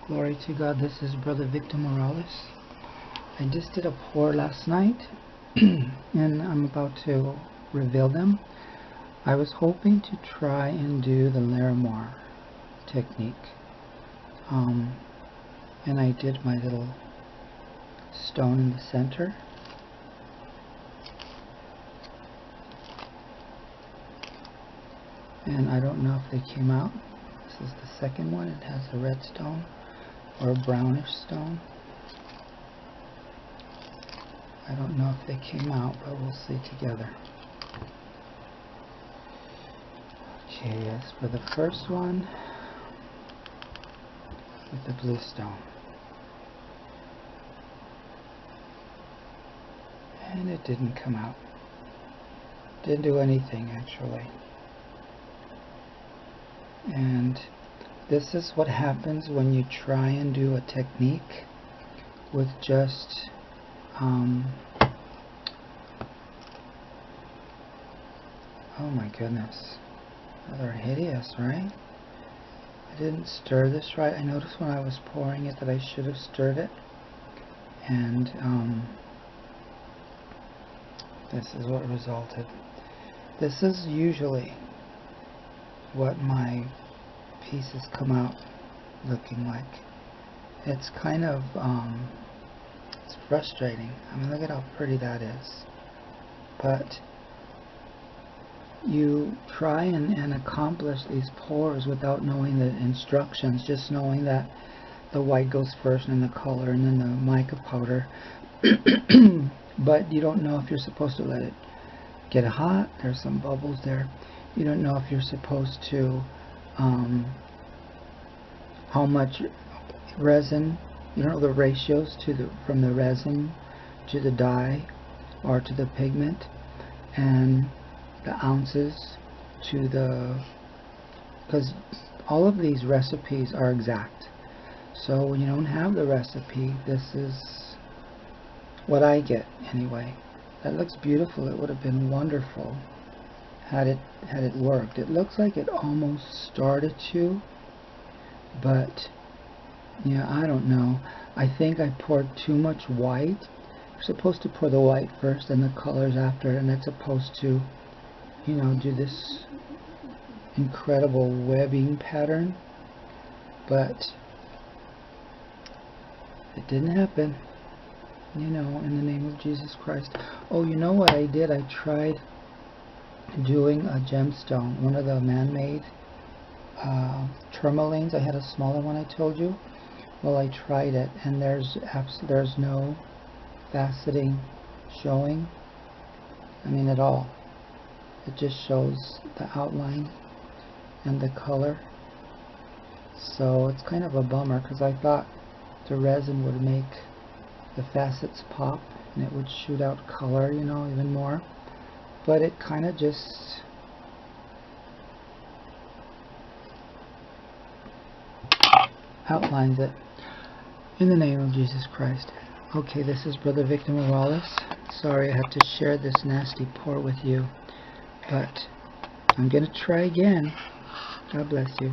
Glory to God. This is Brother Victor Morales. I just did a pour last night and I'm about to reveal them. I was hoping to try and do the Larimar technique. And I did my little stone in the center. And I don't know if they came out. This is the second one. It has a red stone or a brownish stone. I don't know if they came out, but we'll see together. Okay, yes, for the first one with the blue stone. And it didn't come out. Didn't do anything actually. And this is what happens when you try and do a technique with just oh my goodness, they're hideous, right? I didn't stir this right. I noticed when I was pouring it that I should have stirred it, and this is what resulted. This is usually what my pieces come out looking like. It's kind of it's frustrating. I mean, look at how pretty that is. But you try and accomplish these pours without knowing the instructions, just knowing that the white goes first and then the color and then the mica powder. But you don't know if you're supposed to let it get hot. There's some bubbles there. You don't know if you're supposed to how much resin, you don't know the ratios to from the resin to the dye or to the pigment, and the ounces to the, because all of these recipes are exact. So when you don't have the recipe, this is what I get anyway. That looks beautiful. It would have been wonderful had it worked. It looks like it almost started to, but yeah, I don't know. I think I poured too much white. You're supposed to pour the white first and the colors after, and it's supposed to, you know, do this incredible webbing pattern, but it didn't happen, you know, in the name of Jesus Christ. Oh, you know what I did? I tried doing a gemstone, one of the man-made tourmalines. I had a smaller one, I told you. Well, I tried it, and there's no faceting showing, I mean, at all. It just shows the outline and the color. So it's kind of a bummer, because I thought the resin would make the facets pop and it would shoot out color, you know, even more. But it kind of just outlines it. In the name of Jesus Christ. Okay, this is Brother Victor Morales. Sorry I had to share this nasty pour with you, but I'm going to try again. God bless you.